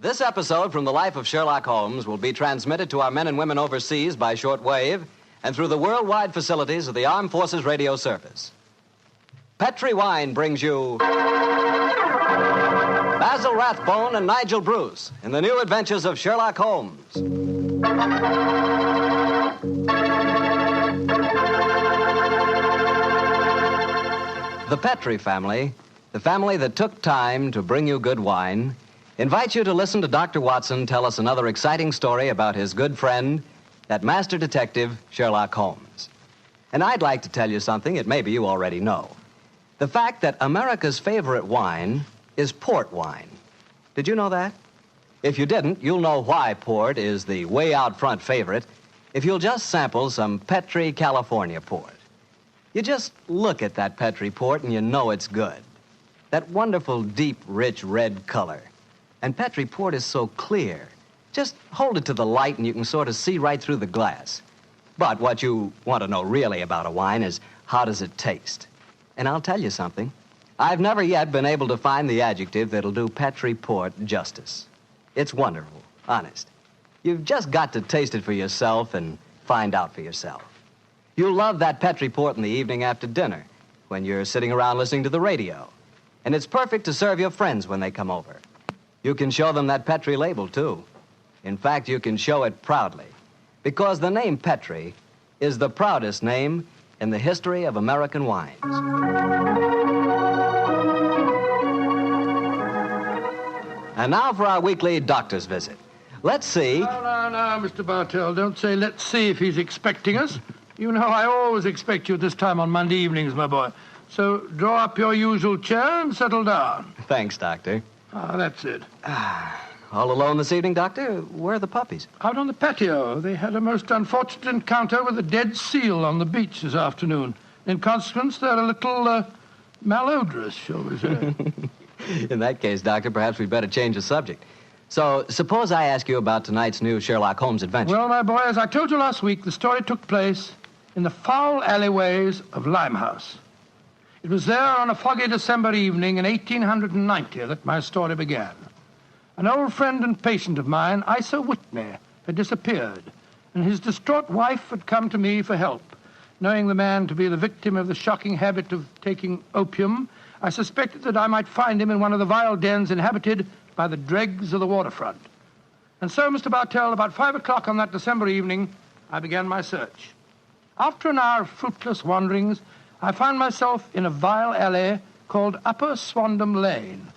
This episode from the life of Sherlock Holmes will be transmitted to our men and women overseas by shortwave and through the worldwide facilities of the Armed Forces Radio Service. Petri Wine brings you Basil Rathbone and Nigel Bruce in the new adventures of Sherlock Holmes. The Petri family, the family that took time to bring you good wine, invites you to listen to Dr. Watson tell us another exciting story about his good friend, that master detective, Sherlock Holmes. And I'd like to tell you something that maybe you already know. The fact that America's favorite wine is port wine. Did you know that? If you didn't, you'll know why port is the way out front favorite if you'll just sample some Petri California port. You just look at that Petri port and you know it's good. That wonderful, deep, rich red color. And Petri port is so clear. Just hold it to the light and you can sort of see right through the glass. But what you want to know really about a wine is how does it taste? And I'll tell you something. I've never yet been able to find the adjective that'll do Petri port justice. It's wonderful, honest. You've just got to taste it for yourself and find out for yourself. You'll love that Petri port in the evening after dinner when you're sitting around listening to the radio. And it's perfect to serve your friends when they come over. You can show them that Petri label, too. In fact, you can show it proudly, because the name Petri is the proudest name in the history of American wines. And now for our weekly doctor's visit. Let's see... No, Mr. Bartell, don't say let's see if he's expecting us. You know I always expect you at this time on Monday evenings, my boy. So draw up your usual chair and settle down. Thanks, Doctor. That's it. All alone this evening, Doctor? Where are the puppies? Out on the patio. They had a most unfortunate encounter with a dead seal on the beach this afternoon. In consequence, they're a little malodorous, shall we say. In that case, Doctor, perhaps we'd better change the subject. So, suppose I ask you about tonight's new Sherlock Holmes adventure. Well, my boy, as I told you last week, the story took place in the foul alleyways of Limehouse. It was there on a foggy December evening in 1890 that my story began. An old friend and patient of mine, Isa Whitney, had disappeared, and his distraught wife had come to me for help. Knowing the man to be the victim of the shocking habit of taking opium, I suspected that I might find him in one of the vile dens inhabited by the dregs of the waterfront. And so, Mr. Bartell, about 5 o'clock on that December evening, I began my search. After an hour of fruitless wanderings, I found myself in a vile alley called Upper Swandam Lane.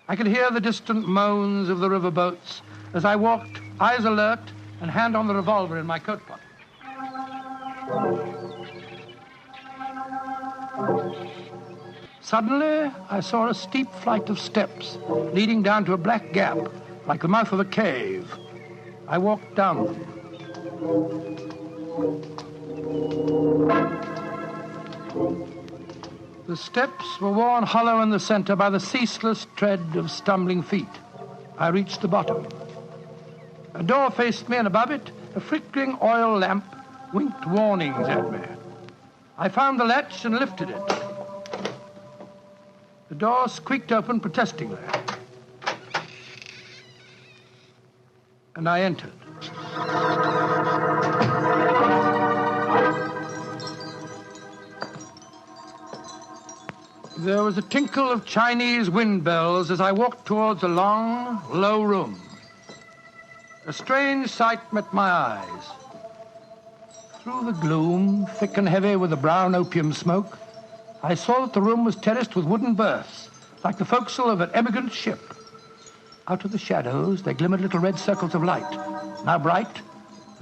I could hear the distant moans of the river boats as I walked, eyes alert, and hand on the revolver in my coat pocket. Suddenly, I saw a steep flight of steps leading down to a black gap, like the mouth of a cave. I walked down them. The steps were worn hollow in the center by the ceaseless tread of stumbling feet. I reached the bottom. A door faced me, and above it, a flickering oil lamp winked warnings at me. I found the latch and lifted it. The door squeaked open protestingly. And I entered. There was a tinkle of Chinese wind bells as I walked towards a long, low room. A strange sight met my eyes. Through the gloom, thick and heavy with the brown opium smoke, I saw that the room was terraced with wooden berths, like the forecastle of an emigrant ship. Out of the shadows, there glimmered little red circles of light, now bright,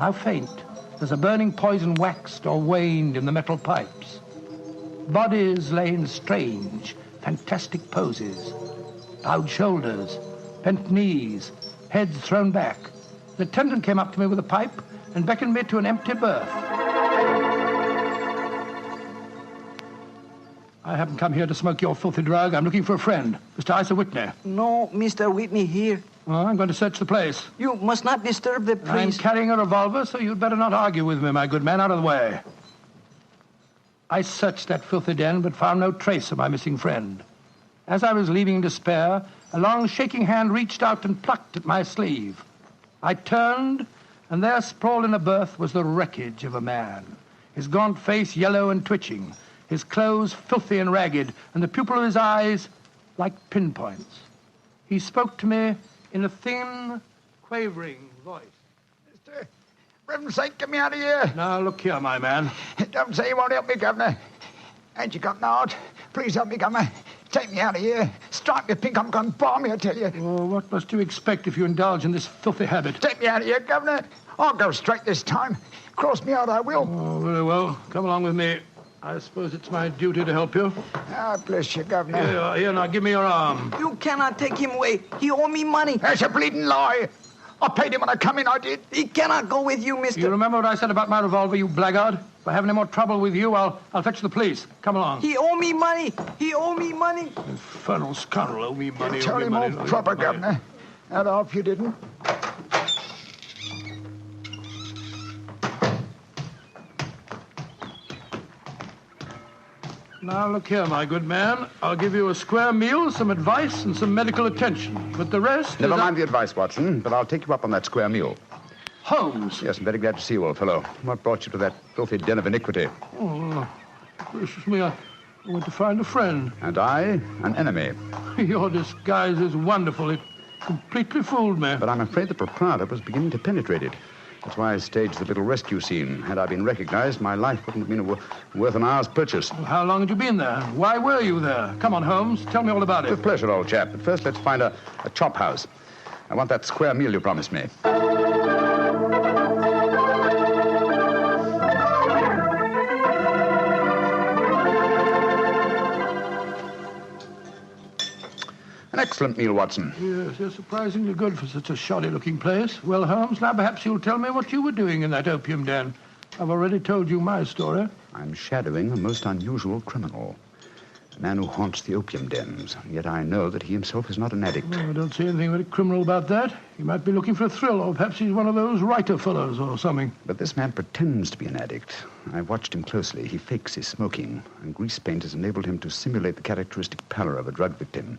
now faint, as the burning poison waxed or waned in the metal pipes. Bodies lay in strange, fantastic poses. Bowed shoulders, bent knees, heads thrown back. The attendant came up to me with a pipe and beckoned me to an empty berth. I haven't come here to smoke your filthy drug. I'm looking for a friend, Mr. Isa Whitney. No, Mr. Whitney here. Well, I'm going to search the place. You must not disturb the priest. I'm carrying a revolver, so you'd better not argue with me, my good man. Out of the way. I searched that filthy den, but found no trace of my missing friend. As I was leaving in despair, A long, shaking hand reached out and plucked at my sleeve. I turned, and there, sprawled in a berth, was the wreckage of a man. His gaunt face yellow and twitching, his clothes filthy and ragged, and the pupil of his eyes like pinpoints. He spoke to me in a thin, quavering voice. Mr. Reverend Saint, get me out of here. Now, look here, my man. Don't say you won't help me, Governor. Ain't you got an heart? Please help me, Governor. Take me out of here. Strike me pink, I'm going balmy, I tell you. Oh, what must you expect if you indulge in this filthy habit? Take me out of here, Governor. I'll go straight this time. Cross me out, I will. Oh, very well. Come along with me. I suppose it's my duty to help you. Ah, bless you, Governor. Here you are. Here, now, give me your arm. You cannot take him away. He owe me money. That's a bleeding lie. I paid him when I come in, I did. He cannot go with you, mister. You remember what I said about my revolver, you blackguard? If I have any more trouble with you, I'll fetch the police. Come along. He owe me money. He owe me money. Infernal scoundrel, owe me money. Tell him all proper, Governor. I'd off you didn't. Now, look here, my good man. I'll give you a square meal, some advice, and some medical attention. But the rest Never mind the advice, Watson, but I'll take you up on that square meal. Holmes. Yes, I'm very glad to see you, old fellow. What brought you to that filthy den of iniquity? Oh, gracious me, I went to find a friend. And I, an enemy. Your disguise is wonderful. It completely fooled me. But I'm afraid the proprietor was beginning to penetrate it. That's why I staged the little rescue scene. Had I been recognized, my life wouldn't have been worth an hour's purchase. Well, how long had you been there? Why were you there? Come on, Holmes. Tell me all about it. With pleasure, old chap. But first, let's find a chop house. I want that square meal you promised me. An excellent meal, Watson. Yes, they're surprisingly good for such a shoddy-looking place. Well, Holmes, now perhaps you'll tell me what you were doing in that opium den. I've already told you my story. I'm shadowing a most unusual criminal. A man who haunts the opium dens. Yet I know that he himself is not an addict. Oh, I don't see anything very criminal about that. He might be looking for a thrill, or perhaps he's one of those writer fellows or something. But this man pretends to be an addict. I've watched him closely. He fakes his smoking, and grease paint has enabled him to simulate the characteristic pallor of a drug victim.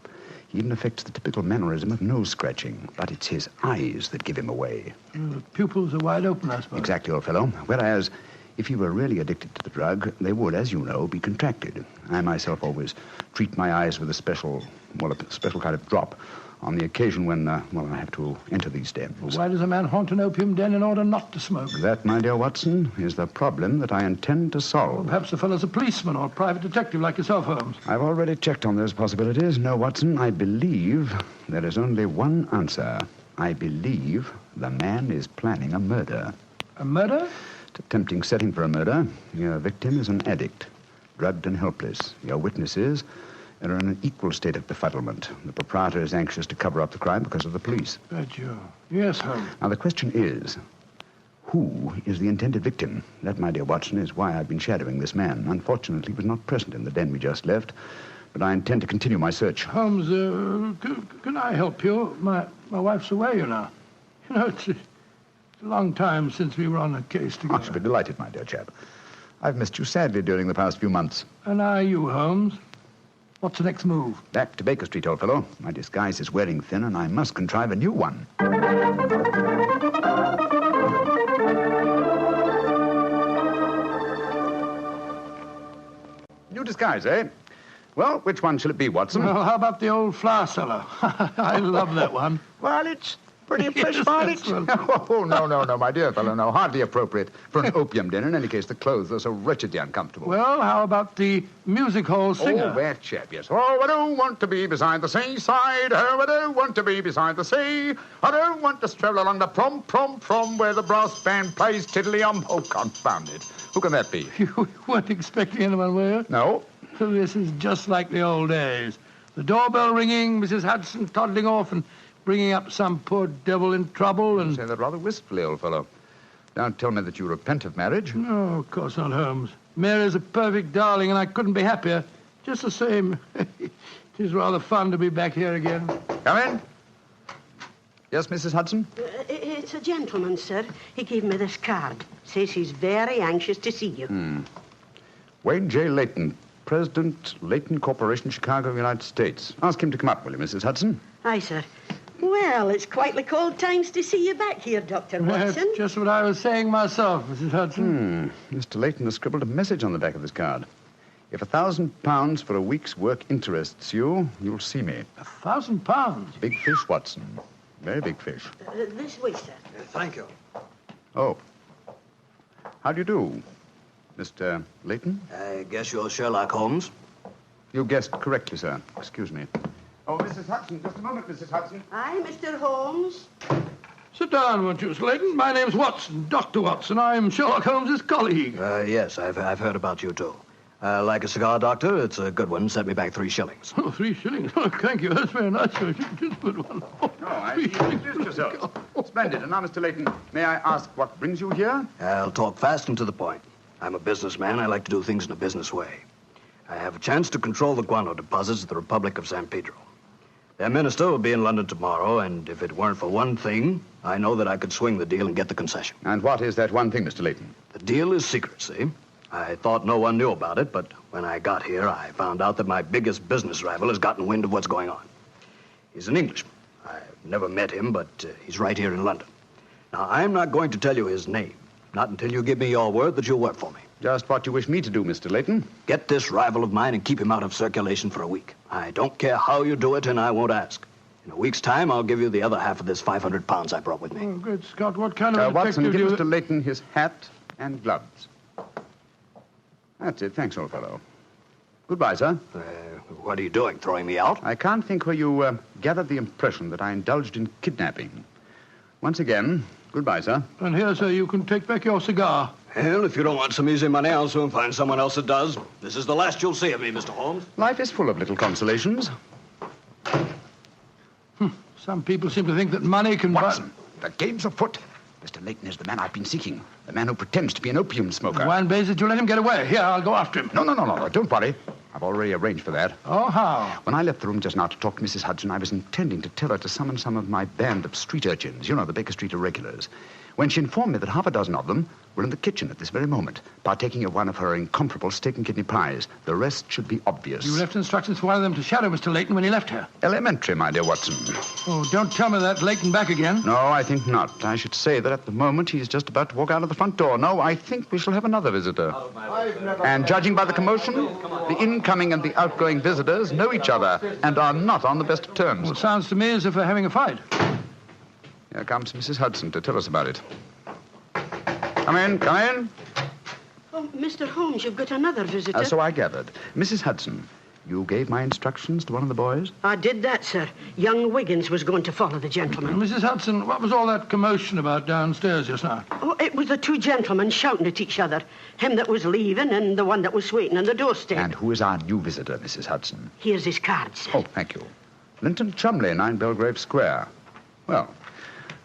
He even affects the typical mannerism of nose scratching, but it's his eyes that give him away. The pupils are wide open, I suppose. Exactly, old fellow. Whereas, if he were really addicted to the drug, they would, as you know, be contracted. I myself always treat my eyes with a special kind of drop on the occasion when, I have to enter these dens. Well, why does a man haunt an opium den in order not to smoke? That, my dear Watson, is the problem that I intend to solve. Well, perhaps the fellow's a policeman or a private detective like yourself, Holmes. I've already checked on those possibilities. No, Watson, I believe there is only one answer. I believe the man is planning a murder. A murder? It's a tempting setting for a murder. Your victim is an addict, drugged and helpless. Your witnesses are in an equal state of befuddlement. The proprietor is anxious to cover up the crime because of the police. Bet you. Yes, Holmes. Now, the question is, who is the intended victim? That, my dear Watson, is why I've been shadowing this man. Unfortunately, he was not present in the den we just left, but I intend to continue my search. Holmes, can I help you? My wife's away, you know. You know, it's a long time since we were on a case together. I shall be delighted, my dear chap. I've missed you sadly during the past few months. And are you, Holmes? What's the next move? Back to Baker Street, old fellow. My disguise is wearing thin, and I must contrive a new one. New disguise, eh? Well, which one shall it be, Watson? Well, how about the old flour cellar? I love that one. Well, it's pretty fresh, Yes, Barnett. that's well- Oh, no, my dear fellow, no. Hardly appropriate for an opium den. In any case, the clothes are so wretchedly uncomfortable. Well, how about the music hall singer? Oh, that chap, yes. Oh, I don't want to be beside the seaside. Oh, I don't want to be beside the sea. I don't want to stroll along the prom, where the brass band plays tiddly-um. Oh, confound it. Who can that be? You weren't expecting anyone, were you? No. So this is just like the old days. The doorbell ringing, Mrs. Hudson toddling off and bringing up some poor devil in trouble and... Say that rather wistfully, old fellow. Don't tell me that you repent of marriage. No, of course not, Holmes. Mary's a perfect darling, and I couldn't be happier. Just the same, it is rather fun to be back here again. Come in. Yes, Mrs. Hudson? It's a gentleman, sir. He gave me this card. Says he's very anxious to see you. Wayne J. Leyton, President, Leyton Corporation, Chicago, United States. Ask him to come up, will you, Mrs. Hudson? Aye, sir. Well, it's quite like old times to see you back here, Dr. Watson. Just what I was saying myself, Mrs. Hudson. Mr. Leyton has scribbled a message on the back of this card. If £1,000 for a week's work interests you, you'll see me. £1,000? Big fish, Watson. Very big fish. This way, sir. Thank you. Oh. How do you do, Mr. Leyton? I guess you're Sherlock Holmes. You guessed correctly, sir. Excuse me. Oh, Mrs. Hudson, just a moment, Mrs. Hudson. Aye, Mr. Holmes. Sit down, won't you, Mr. Leyton? My name's Watson, Dr. Watson. I'm Sherlock Holmes' colleague. Yes, I've heard about you, too. Like a cigar, Doctor? It's a good one. Set me back 3 shillings. Oh, 3 shillings. Oh, thank you. That's very nice. Just put one. Oh, No, I see you introduced yourself. Splendid. And now, Mr. Leyton, may I ask what brings you here? I'll talk fast and to the point. I'm a businessman. I like to do things in a business way. I have a chance to control the guano deposits of the Republic of San Pedro. Their minister will be in London tomorrow, and if it weren't for one thing, I know that I could swing the deal and get the concession. And what is that one thing, Mr. Leyton? The deal is secret, see? I thought no one knew about it, but when I got here, I found out that my biggest business rival has gotten wind of what's going on. He's an Englishman. I've never met him, but he's right here in London. Now, I'm not going to tell you his name, not until you give me your word that you'll work for me. Just what you wish me to do, Mr. Leyton. Get this rival of mine and keep him out of circulation for a week. I don't care how you do it, and I won't ask. In a week's time, I'll give you the other half of this £500 I brought with me. Oh, good Scott. What kind of Watson, detective give do you... Mr. Leyton his hat and gloves. That's it. Thanks, old fellow. Goodbye, sir. What are you doing, throwing me out? I can't think where you gathered the impression that I indulged in kidnapping. Once again, goodbye, sir. And here, sir, you can take back your cigar. Well, if you don't want some easy money, I'll soon find someone else that does. This is the last you'll see of me, Mr. Holmes. Life is full of little consolations. Some people seem to think that money can Watson, the game's afoot. Mr. Leyton is the man I've been seeking. The man who pretends to be an opium smoker. Why in Basil, you let him get away? Here, I'll go after him. No. Don't worry. I've already arranged for that. Oh, how? When I left the room just now to talk to Mrs. Hudson, I was intending to tell her to summon some of my band of street urchins. You know, the Baker Street irregulars. When she informed me that half a dozen of them were in the kitchen at this very moment, partaking of one of her incomparable steak and kidney pies. The rest should be obvious. You left instructions for one of them to shadow Mr. Leyton when he left here. Elementary, my dear Watson. Oh, don't tell me that Leyton back again. No, I think not. I should say that at the moment he's just about to walk out of the front door. No, I think we shall have another visitor. And judging by the commotion, the incoming and the outgoing visitors know each other and are not on the best of terms. Well, it sounds to me as if they're having a fight. Here comes Mrs. Hudson to tell us about it. Come in. Oh, Mr. Holmes, you've got another visitor. So I gathered. Mrs. Hudson, you gave my instructions to one of the boys? I did that, sir. Young Wiggins was going to follow the gentleman. Mrs. Hudson, what was all that commotion about downstairs just now? Oh, it was the 2 gentlemen shouting at each other. Him that was leaving and the one that was waiting on the doorstep. And who is our new visitor, Mrs. Hudson? Here's his card, sir. Oh, thank you. Linton Chumley, 9 Belgrave Square. Well,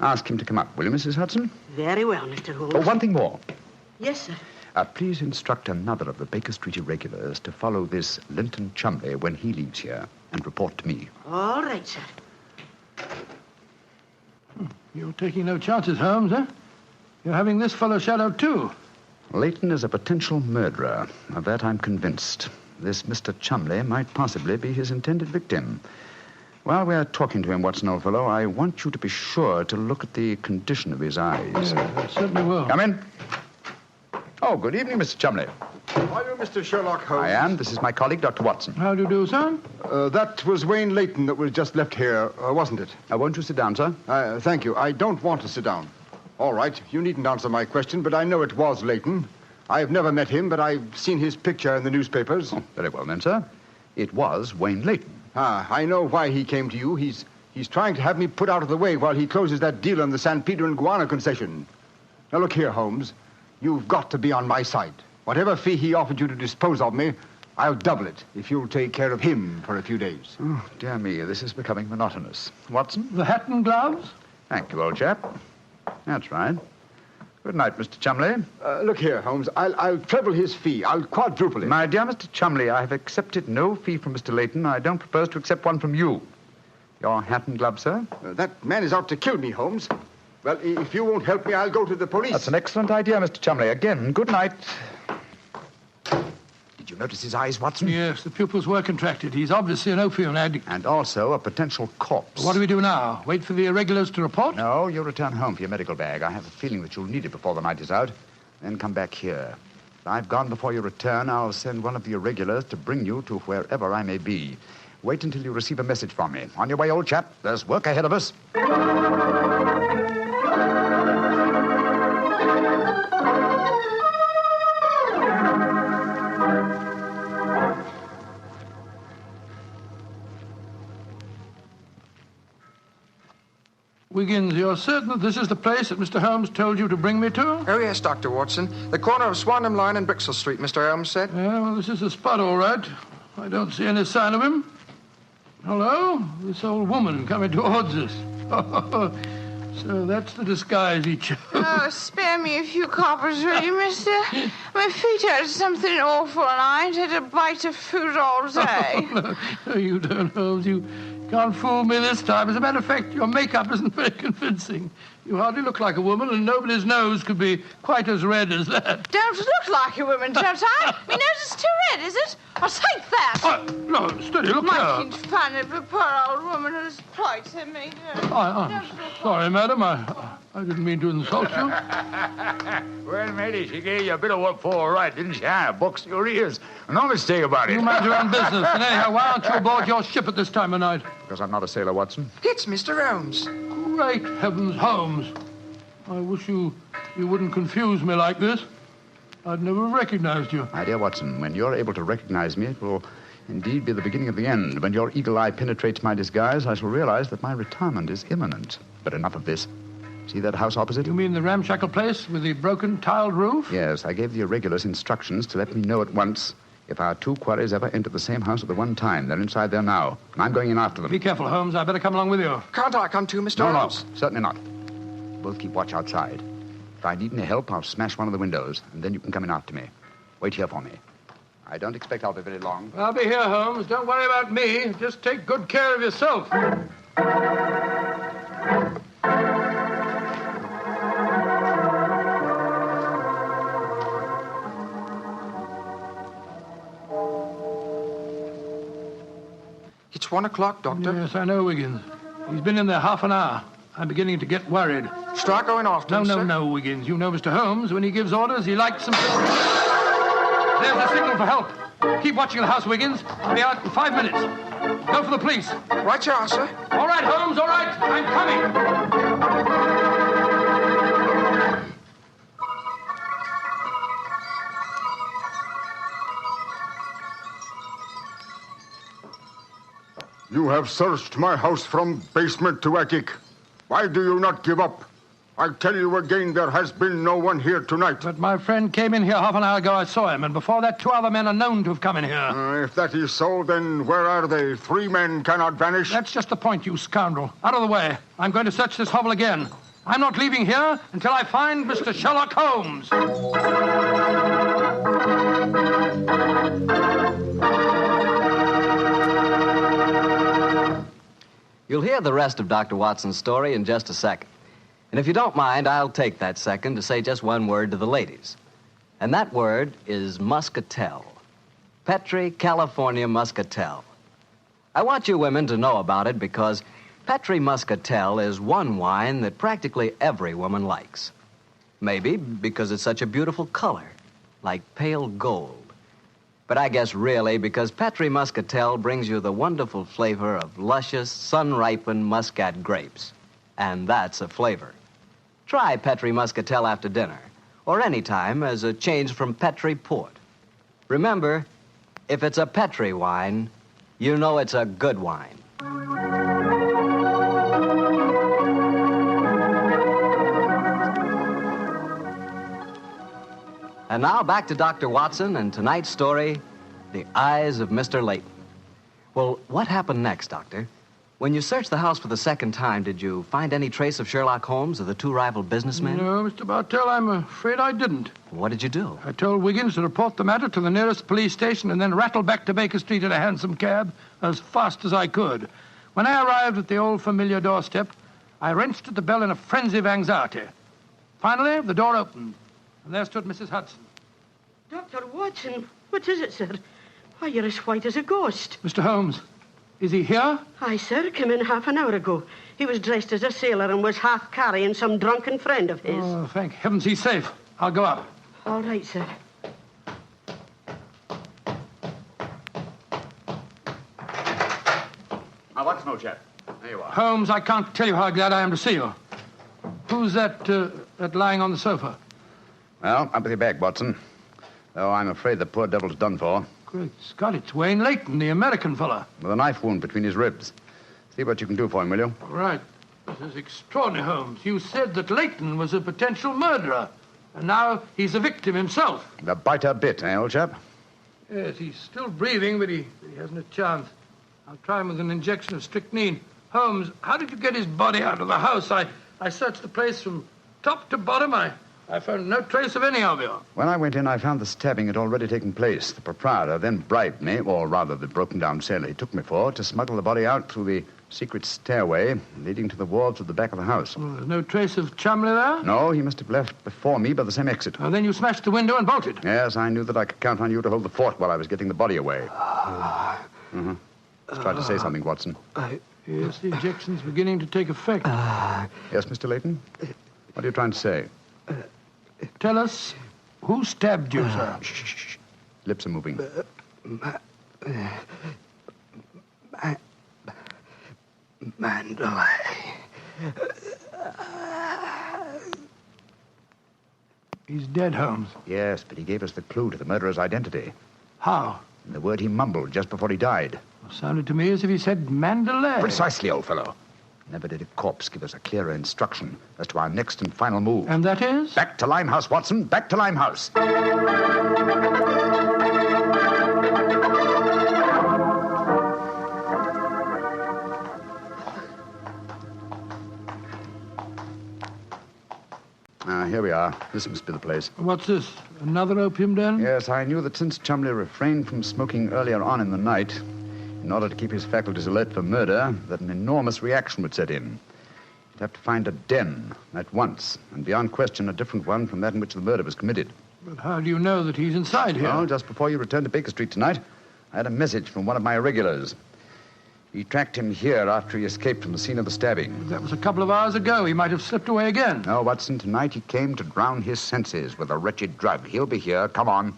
ask him to come up, will you, Mrs. Hudson? Very well, Mr. Holmes. Oh, one thing more. Yes, sir. Please instruct another of the Baker Street irregulars to follow this Linton Chumley when he leaves here and report to me. All right, sir. You're taking no chances, Holmes, eh? You're having this fellow shadowed, too. Leyton is a potential murderer. Of that I'm convinced. This Mr. Chumley might possibly be his intended victim. While we're talking to him, Watson, old fellow, I want you to be sure to look at the condition of his eyes. Yeah, I certainly will. Come in. Oh, good evening, Mr. Chumley. Are you Mr. Sherlock Holmes? I am. This is my colleague, Dr. Watson. How do you do, sir? That was Wayne Leyton that was just left here, wasn't it? Won't you sit down, sir? Thank you. I don't want to sit down. All right, you needn't answer my question, but I know it was Leyton. I've never met him, but I've seen his picture in the newspapers. Oh, very well, then, sir. It was Wayne Leyton. I know why he came to you. He's trying to have me put out of the way while he closes that deal on the San Pedro and Guana concession. Now, look here, Holmes. You've got to be on my side. Whatever fee he offered you to dispose of me, I'll double it if you'll take care of him for a few days. Oh, dear me, this is becoming monotonous. Watson? The hat and gloves? Thank you, old chap. That's right. Good night, Mr. Chumley. Look here, Holmes. I'll treble his fee. I'll quadruple it. My dear Mr. Chumley, I have accepted no fee from Mr. Leyton. I don't propose to accept one from you. Your hat and gloves, sir? That man is out to kill me, Holmes. Well, if you won't help me, I'll go to the police. That's an excellent idea, Mr. Chumley. Again, good night. Did you notice his eyes, Watson? Yes, the pupils were contracted. He's obviously an opium addict. And also a potential corpse. What do we do now? Wait for the irregulars to report? No, you return home for your medical bag. I have a feeling that you'll need it before the night is out. Then come back here. If I've gone before you return, I'll send one of the irregulars to bring you to wherever I may be. Wait until you receive a message from me. On your way, old chap. There's work ahead of us. Wiggins, you're certain that this is the place that Mr. Holmes told you to bring me to? Oh, yes, Dr. Watson. The corner of Swanham Line and Brixell Street, Mr. Holmes said. Yeah, well, this is the spot, all right. I don't see any sign of him. Hello? This old woman coming towards us. So that's the disguise he chose. Oh, spare me a few coppers, will you, mister? My feet hurt something awful, and I ain't had a bite of food all day. No, you don't, Holmes. You can't fool me this time. As a matter of fact, your makeup isn't very convincing. You hardly look like a woman, and nobody's nose could be quite as red as that. Don't look like a woman, don't I? My nose is too red, is it? I'll take that. Oh, no, steady, look Making here. fun of a poor old woman who's plighted me. I'm sorry, madam. I didn't mean to insult you. Well, matey, she gave you a bit of what for, all right, didn't she? Box your ears. No mistake about it. You mind your own business. And anyhow, why aren't you aboard your ship at this time of night? Because I'm not a sailor, Watson. It's Mr. Holmes. Great heavens, Holmes. I wish you wouldn't confuse me like this. I'd never have recognized you. My dear Watson, when you're able to recognize me, it will indeed be the beginning of the end. When your eagle eye penetrates my disguise, I shall realize that my retirement is imminent. But enough of this. See that house opposite? You mean the ramshackle place with the broken tiled roof? Yes, I gave the irregulars instructions to let me know at once if our two quarries ever enter the same house at the one time. They're inside there now, and I'm going in after them. Be careful, Holmes. I better come along with you. Can't I come too, Mr. No, Holmes? no, certainly not. Both keep watch outside. If I need any help, I'll smash one of the windows, and then you can come in after me. Wait here for me. I don't expect I'll be very long. I'll be here, Holmes. Don't worry about me. Just take good care of yourself. It's 1 o'clock, Doctor. Yes, I know, Wiggins. He's been in there half an hour. I'm beginning to get worried. Start going after him, sir. No, Wiggins. You know Mr. Holmes. When he gives orders, he likes them. There's the signal for help. Keep watching the house, Wiggins. I'll be out in 5 minutes. Go for the police. Right you are, sir. All right, Holmes, all right. I'm coming. You have searched my house from basement to attic. Why do you not give up? I tell you again, there has been no one here tonight. But my friend came in here half an hour ago. I saw him, and before that, 2 other men are known to have come in here. If that is so, then where are they? 3 men cannot vanish. That's just the point, you scoundrel. Out of the way. I'm going to search this hovel again. I'm not leaving here until I find Mr. Sherlock Holmes. You'll hear the rest of Dr. Watson's story in just a second. And if you don't mind, I'll take that second to say just one word to the ladies. And that word is muscatel. Petri California Muscatel. I want you women to know about it because Petri Muscatel is one wine that practically every woman likes. Maybe because it's such a beautiful color, like pale gold. But I guess really because Petri Muscatel brings you the wonderful flavor of luscious, sun-ripened muscat grapes. And that's a flavor. Try Petri Muscatel after dinner, or any time as a change from Petri Port. Remember, if it's a Petri wine, you know it's a good wine. And now back to Dr. Watson and tonight's story, The Eyes of Mr. Leyton. Well, what happened next, Doctor? When you searched the house for the second time, did you find any trace of Sherlock Holmes or the 2 rival businessmen? No, Mr. Bartell, I'm afraid I didn't. What did you do? I told Wiggins to report the matter to the nearest police station and then rattle back to Baker Street in a hansom cab as fast as I could. When I arrived at the old familiar doorstep, I wrenched at the bell in a frenzy of anxiety. Finally, the door opened, and there stood Mrs. Hudson. Dr. Watson, What is it, sir? Why, you're as white as a ghost. Mr. Holmes, is he here? Aye, sir, came in half an hour ago. He was dressed as a sailor and was half carrying some drunken friend of his. Oh, thank heavens he's safe. I'll go up. All right, sir. Now, what's no chap? There you are. Holmes, I can't tell you how glad I am to see you. Who's that lying on the sofa? Well, up with your bag, Watson. Though I'm afraid the poor devil's done for. Great Scott, it's Wayne Leyton, the American fella. With a knife wound between his ribs. See what you can do for him, will you? All right. This is extraordinary, Holmes. You said that Leyton was a potential murderer, and now he's a victim himself. The biter bit, eh, old chap? Yes, he's still breathing, but he hasn't a chance. I'll try him with an injection of strychnine. Holmes, how did you get his body out of the house? I searched the place from top to bottom. I found no trace of any of you. When I went in, I found the stabbing had already taken place. The proprietor then bribed me, or rather the broken-down sailor he took me for, to smuggle the body out through the secret stairway leading to the wharves at the back of the house. Well, there's no trace of Chumley there? No, he must have left before me by the same exit. Then you smashed the window and bolted? Yes, I knew that I could count on you to hold the fort while I was getting the body away. Mm-hmm. Just tried to say something, Watson. Yes, the injection's beginning to take effect. Yes, Mr. Leyton? What are you trying to say? Tell us, who stabbed you, sir? Shh. Lips are moving. Mandalay. He's dead, Holmes. Yes, but he gave us the clue to the murderer's identity. How? In the word he mumbled just before he died. Sounded to me as if he said Mandalay. Precisely, old fellow. Never did a corpse give us a clearer instruction as to our next and final move. And that is? Back to Limehouse, Watson. Back to Limehouse. Here we are. This must be the place. What's this? Another opium den? Yes, I knew that since Chumley refrained from smoking earlier on in the night, in order to keep his faculties alert for murder, that an enormous reaction would set in. You'd have to find a den at once, and beyond question a different one from that in which the murder was committed. But how do you know that he's inside here? Well, just before you returned to Baker Street tonight, I had a message from one of my regulars. He tracked him here after he escaped from the scene of the stabbing. That was a couple of hours ago. He might have slipped away again. No, Watson, tonight he came to drown his senses with a wretched drug. He'll be here. Come on.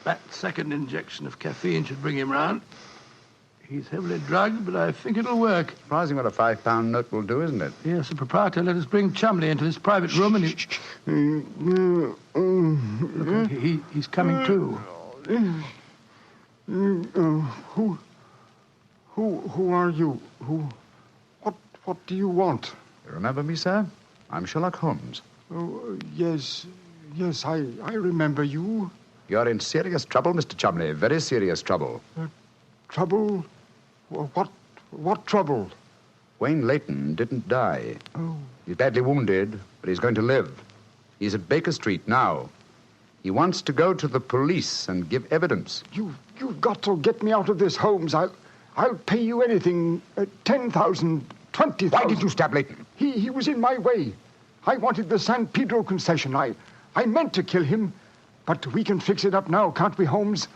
That second injection of caffeine should bring him round. He's heavily drugged, but I think it'll work. Surprising what a £5 note will do, isn't it? Yes, the proprietor let us bring Chumley into this private room, and Look, he's coming to. Who are you? What do you want? You remember me, sir? I'm Sherlock Holmes. Oh, yes, I remember you. You're in serious trouble, Mr. Chumley. Very serious trouble. Trouble? What trouble? Wayne Leyton didn't die. Oh. He's badly wounded, but he's going to live. He's at Baker Street now. He wants to go to the police and give evidence. You've got to get me out of this, Holmes. I'll pay you anything. 10,000, 20,000. Why did you stab Leyton? He was in my way. I wanted the San Pedro concession. I meant to kill him. But we can fix it up now, can't we, Holmes?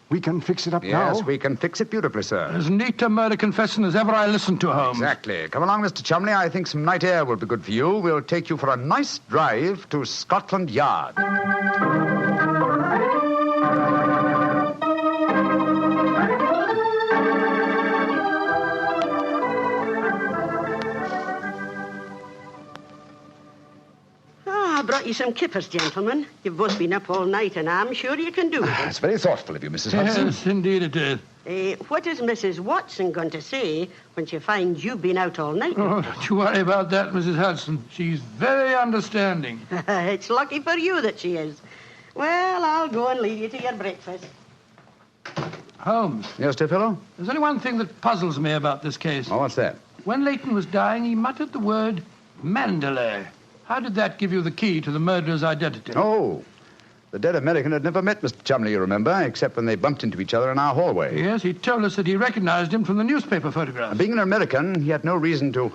We can fix it up now. Yes, we can fix it beautifully, sir. As neat a murder confession as ever I listened to, Holmes. Exactly. Come along, Mr. Chumley. I think some night air will be good for you. We'll take you for a nice drive to Scotland Yard. I brought you some kippers, gentlemen. You've both been up all night, and I'm sure you can do it. It's very thoughtful of you, Mrs. Hudson. Yes, indeed it is. What is Mrs. Watson going to say when she finds you've been out all night? Oh, don't you worry about that, Mrs. Hudson. She's very understanding. It's lucky for you that she is. Well, I'll go and leave you to your breakfast. Holmes. Yes, dear fellow? There's only one thing that puzzles me about this case. Oh, what's that? When Leyton was dying, he muttered the word Mandalay. How did that give you the key to the murderer's identity? Oh, The dead American had never met Mr. Chumley, you remember, except when they bumped into each other in our hallway. Yes, he told us that he recognized him from the newspaper photograph. And being an American, he had no reason to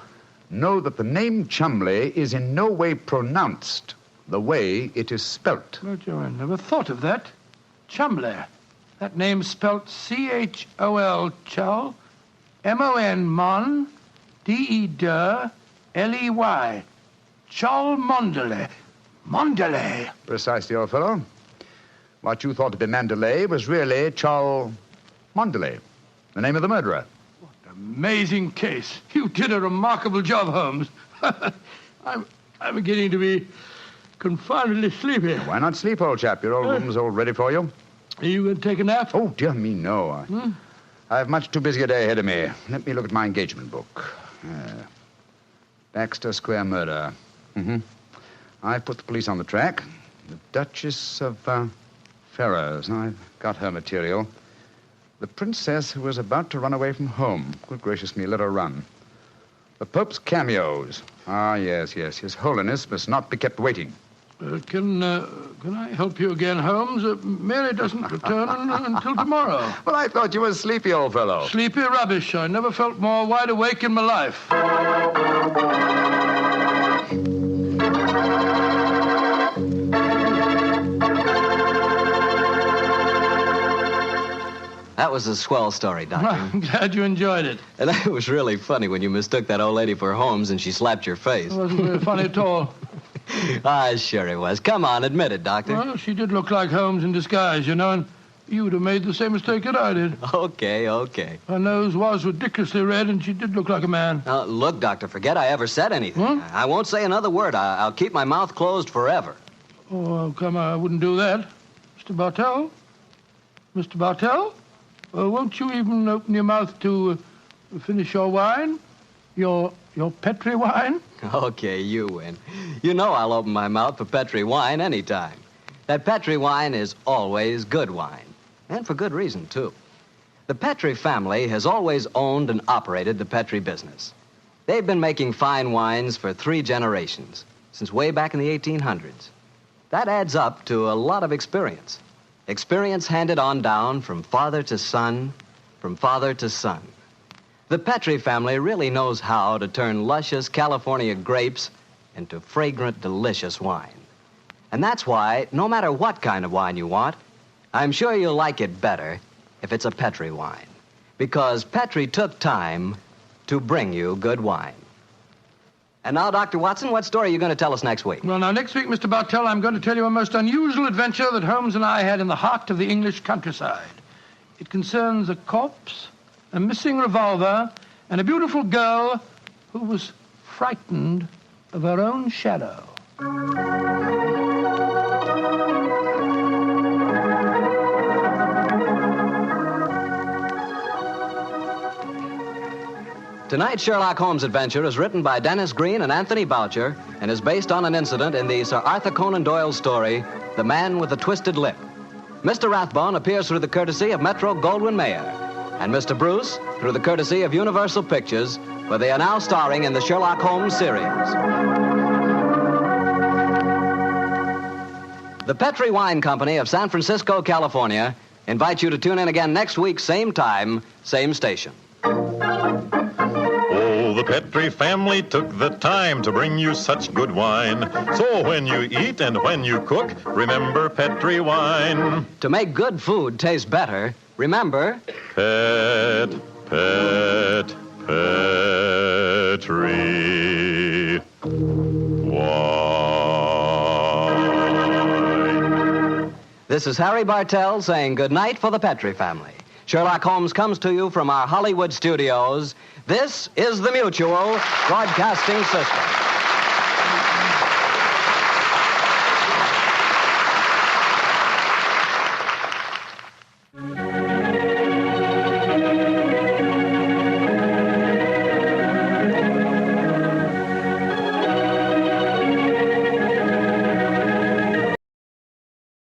know that the name Chumley is in no way pronounced the way it is spelt. But I never thought of that. Chumley. That name's spelt C-H-O-L, Chol, M-O-N, Mon, D-E-D, L-E-Y. Chol Mondeley. Mondeley. Precisely, old fellow. What you thought to be Mandalay was really Chol Mondeley, the name of the murderer. What an amazing case. You did a remarkable job, Holmes. I'm beginning to be confoundedly sleepy. Why not sleep, old chap? Your old room's all ready for you. Are you going to take a nap? Oh, dear me, no. I have much too busy a day ahead of me. Let me look at my engagement book. Baxter Square murder. I've put the police on the track. The Duchess of Ferrers. I've got her material. The princess who was about to run away from home. Good gracious me, let her run. The Pope's cameos. Ah, yes. His Holiness must not be kept waiting. Can I help you again, Holmes? Mary doesn't return until tomorrow. Well, I thought you were sleepy, old fellow. Sleepy rubbish. I never felt more wide awake in my life. That was a swell story, Doctor. I'm glad you enjoyed it. And it was really funny when you mistook that old lady for Holmes and she slapped your face. It wasn't very funny at all. Sure it was. Come on, admit it, Doctor. Well, she did look like Holmes in disguise, you know, and you would have made the same mistake that I did. Okay. Her nose was ridiculously red, and she did look like a man. Look, Doctor, forget I ever said anything. I won't say another word. I'll keep my mouth closed forever. Oh, come on, I wouldn't do that. Mr. Bartell? Mr. Bartell? Won't you even open your mouth to finish your wine? Your Petri wine? Okay, you win. You know I'll open my mouth for Petri wine anytime. That Petri wine is always good wine. And for good reason, too. The Petri family has always owned and operated the Petri business. They've been making fine wines for 3 generations, since way back in the 1800s. That adds up to a lot of experience. Experience handed on down from father to son, from father to son. The Petri family really knows how to turn luscious California grapes into fragrant, delicious wine. And that's why, no matter what kind of wine you want, I'm sure you'll like it better if it's a Petri wine. Because Petri took time to bring you good wine. And now, Dr. Watson, what story are you going to tell us next week? Well, now, next week, Mr. Bartell, I'm going to tell you a most unusual adventure that Holmes and I had in the heart of the English countryside. It concerns a corpse, a missing revolver, and a beautiful girl who was frightened of her own shadow. Tonight's Sherlock Holmes adventure is written by Dennis Green and Anthony Boucher and is based on an incident in the Sir Arthur Conan Doyle story, The Man with the Twisted Lip. Mr. Rathbone appears through the courtesy of Metro-Goldwyn-Mayer, and Mr. Bruce through the courtesy of Universal Pictures, where they are now starring in the Sherlock Holmes series. The Petri Wine Company of San Francisco, California, invites you to tune in again next week, same time, same station. The Petri family took the time to bring you such good wine. So when you eat and when you cook, remember Petri wine. To make good food taste better, remember... Petri wine. This is Harry Bartell saying good night for the Petri family. Sherlock Holmes comes to you from our Hollywood studios. This is the Mutual Broadcasting System.